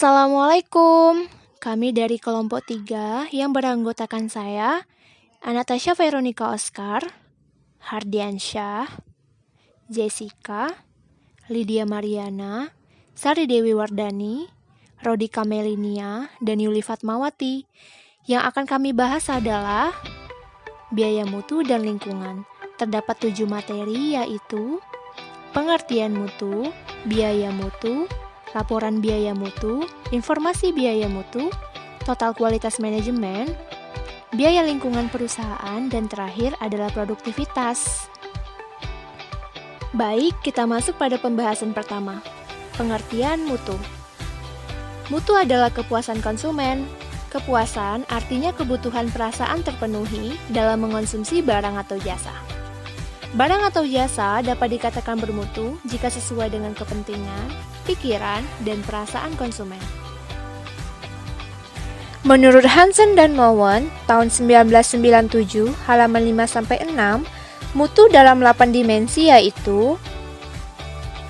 Assalamualaikum. Kami dari kelompok 3 yang beranggotakan saya, Anastasia Veronica Oscar, Hardiansyah, Jessica, Lydia Mariana, Sari Dewi Wardani, Rodi Kamelinia, dan Yuli Fatmawati. Yang akan kami bahas adalah biaya mutu dan lingkungan. Terdapat 7 materi, yaitu pengertian mutu, biaya mutu, laporan biaya mutu, informasi biaya mutu, total kualitas manajemen, biaya lingkungan perusahaan, dan terakhir adalah produktivitas. Baik, kita masuk pada pembahasan pertama. Pengertian mutu. Mutu adalah kepuasan konsumen. Kepuasan artinya kebutuhan perasaan terpenuhi dalam mengonsumsi barang atau jasa. Barang atau jasa dapat dikatakan bermutu jika sesuai dengan kepentingan, pikiran, dan perasaan konsumen. Menurut Hansen dan Mowen, tahun 1997, halaman 5-6, mutu dalam 8 dimensi yaitu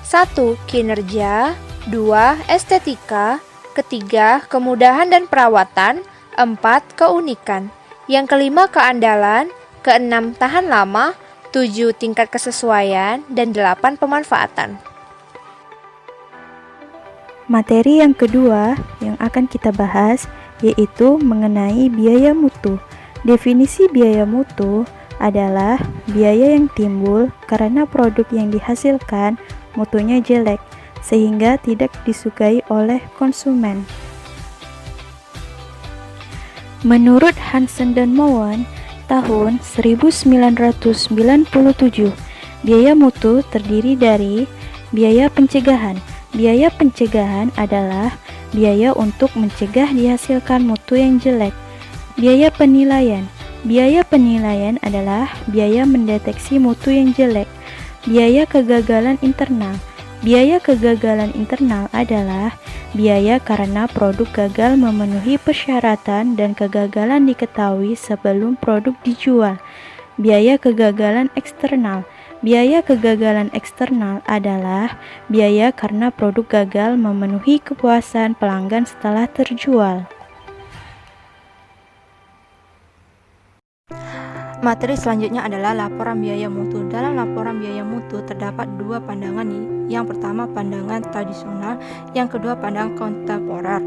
1. Kinerja, 2. Estetika, 3. Kemudahan dan perawatan, 4. Keunikan, yang kelima keandalan, 6. Tahan lama, 7. Tingkat kesesuaian, dan 8. Pemanfaatan. Materi yang kedua yang akan kita bahas yaitu mengenai biaya mutu. Definisi biaya mutu adalah biaya yang timbul karena produk yang dihasilkan mutunya jelek sehingga tidak disukai oleh konsumen. Menurut Hansen dan Mowen, tahun 1997, biaya mutu terdiri dari biaya pencegahan. Biaya pencegahan adalah biaya untuk mencegah dihasilkan mutu yang jelek. Biaya penilaian. Biaya penilaian adalah biaya mendeteksi mutu yang jelek. Biaya kegagalan internal. Biaya kegagalan internal adalah biaya karena produk gagal memenuhi persyaratan dan kegagalan diketahui sebelum produk dijual. Biaya kegagalan eksternal. Biaya kegagalan eksternal adalah biaya karena produk gagal memenuhi kepuasan pelanggan setelah terjual. Materi selanjutnya adalah laporan biaya mutu. Dalam laporan biaya mutu terdapat 2 pandangan nih. Yang pertama pandangan tradisional, yang kedua pandangan kontemporer.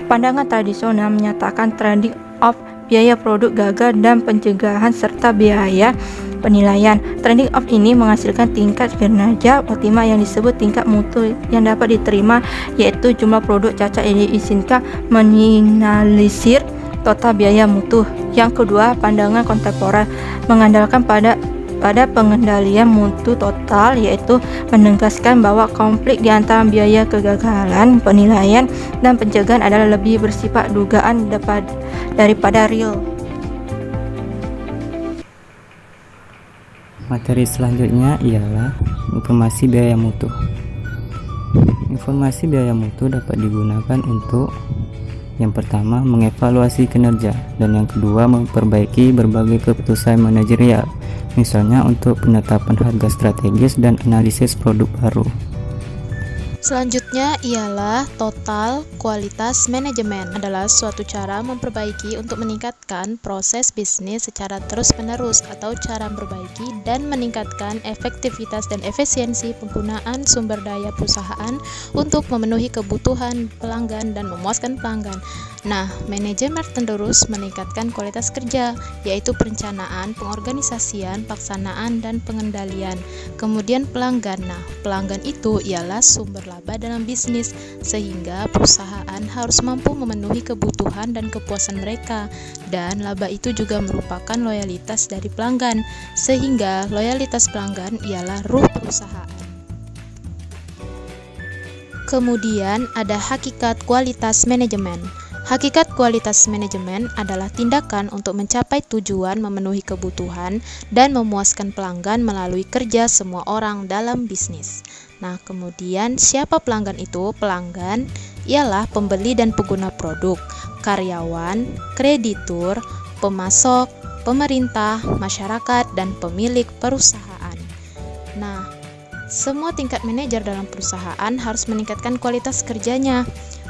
Pandangan tradisional menyatakan trending of biaya produk gagal dan pencegahan serta biaya penilaian. Trending of ini menghasilkan tingkat kinerja optimal yang disebut tingkat mutu yang dapat diterima, yaitu jumlah produk cacat yang diizinkan, meminimalisir total biaya mutu. Yang kedua, pandangan kontemporer mengandalkan pada pengendalian mutu total, yaitu menegaskan bahwa konflik di antara biaya kegagalan, penilaian, dan pencegahan adalah lebih bersifat dugaan daripada real. Materi selanjutnya ialah informasi biaya mutu. Informasi biaya mutu dapat digunakan untuk yang pertama, mengevaluasi kinerja, dan yang kedua, memperbaiki berbagai keputusan manajerial, misalnya untuk penetapan harga strategis dan analisis produk baru. Selanjutnya ialah total kualitas manajemen adalah suatu cara memperbaiki untuk meningkatkan proses bisnis secara terus-menerus atau cara memperbaiki dan meningkatkan efektivitas dan efisiensi penggunaan sumber daya perusahaan untuk memenuhi kebutuhan pelanggan dan memuaskan pelanggan. Nah, manajemen terus meningkatkan kualitas kerja, yaitu perencanaan, pengorganisasian, pelaksanaan, dan pengendalian. Kemudian pelanggan. Nah, pelanggan itu ialah sumber laba dalam bisnis, sehingga perusahaan harus mampu memenuhi kebutuhan dan kepuasan mereka. Dan laba itu juga merupakan loyalitas dari pelanggan, sehingga loyalitas pelanggan ialah ruh perusahaan. Kemudian ada hakikat kualitas manajemen. Hakikat kualitas manajemen adalah tindakan untuk mencapai tujuan memenuhi kebutuhan dan memuaskan pelanggan melalui kerja semua orang dalam bisnis. Nah, kemudian siapa pelanggan itu? Pelanggan ialah pembeli dan pengguna produk, karyawan, kreditur, pemasok, pemerintah, masyarakat, dan pemilik perusahaan. Nah, Semua tingkat manajer dalam perusahaan harus meningkatkan kualitas kerjanya.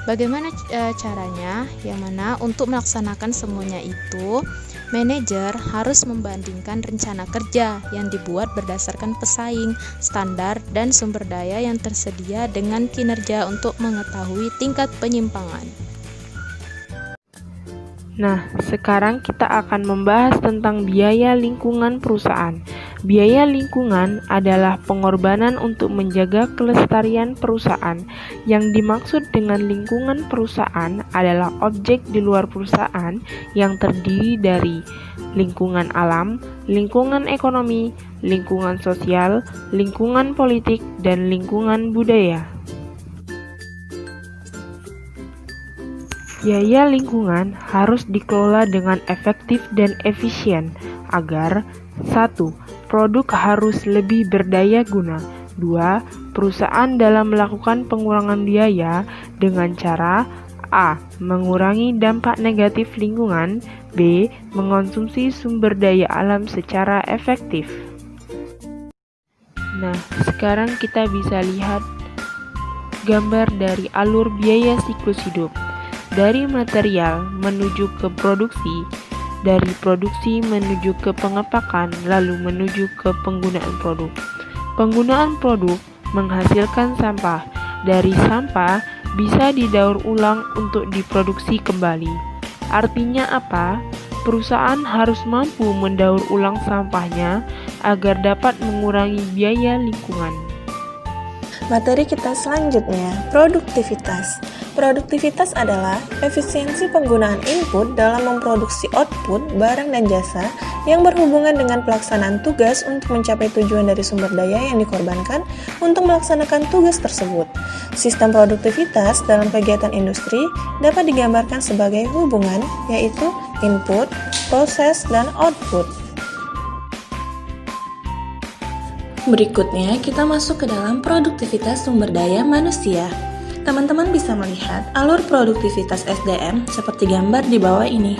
Bagaimana caranya? Yang mana untuk melaksanakan semuanya itu, manajer harus membandingkan rencana kerja yang dibuat berdasarkan pesaing, standar, dan sumber daya yang tersedia dengan kinerja untuk mengetahui tingkat penyimpangan. Nah, sekarang kita akan membahas tentang biaya lingkungan perusahaan. Biaya lingkungan adalah pengorbanan untuk menjaga kelestarian perusahaan. Yang dimaksud dengan lingkungan perusahaan adalah objek di luar perusahaan yang terdiri dari lingkungan alam, lingkungan ekonomi, lingkungan sosial, lingkungan politik, dan lingkungan budaya. Biaya lingkungan harus dikelola dengan efektif dan efisien agar 1. Produk harus lebih berdaya guna. 2. Perusahaan dalam melakukan pengurangan biaya dengan cara A. Mengurangi dampak negatif lingkungan. B. Mengonsumsi sumber daya alam secara efektif. Nah, sekarang kita bisa lihat gambar dari alur biaya siklus hidup. Dari material menuju ke produksi, dari produksi menuju ke pengepakan, lalu menuju ke penggunaan produk. Penggunaan produk menghasilkan sampah. Dari sampah bisa didaur ulang untuk diproduksi kembali. Artinya apa? Perusahaan harus mampu mendaur ulang sampahnya agar dapat mengurangi biaya lingkungan. Materi kita selanjutnya, produktivitas. Produktivitas adalah efisiensi penggunaan input dalam memproduksi output barang dan jasa yang berhubungan dengan pelaksanaan tugas untuk mencapai tujuan dari sumber daya yang dikorbankan untuk melaksanakan tugas tersebut. Sistem produktivitas dalam kegiatan industri dapat digambarkan sebagai hubungan, yaitu input, proses, dan output. Berikutnya, kita masuk ke dalam produktivitas sumber daya manusia. Teman-teman bisa melihat alur produktivitas SDM seperti gambar di bawah ini.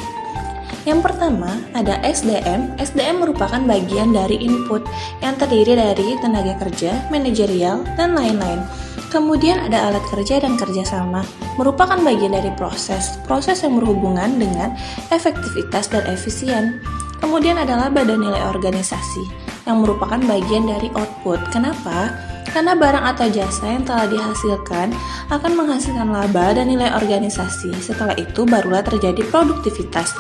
Yang pertama, ada SDM. SDM merupakan bagian dari input yang terdiri dari tenaga kerja, manajerial, dan lain-lain. Kemudian ada alat kerja dan kerjasama, merupakan bagian dari proses yang berhubungan dengan efektivitas dan efisien. Kemudian adalah badan nilai organisasi, yang merupakan bagian dari output. Kenapa? Karena barang atau jasa yang telah dihasilkan akan menghasilkan laba dan nilai organisasi. Setelah itu barulah terjadi produktivitas.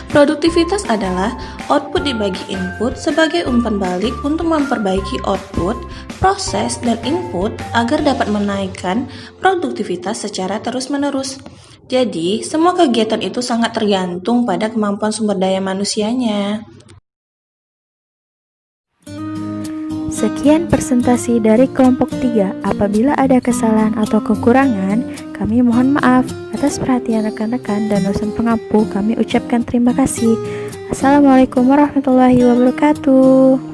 Produktivitas adalah output dibagi input sebagai umpan balik untuk memperbaiki output, proses, dan input agar dapat menaikkan produktivitas secara terus-menerus. Jadi, semua kegiatan itu sangat tergantung pada kemampuan sumber daya manusianya. Sekian presentasi dari kelompok 3. Apabila ada kesalahan atau kekurangan, kami mohon maaf. Atas perhatian rekan-rekan dan dosen pengampu, kami ucapkan terima kasih. Assalamualaikum warahmatullahi wabarakatuh.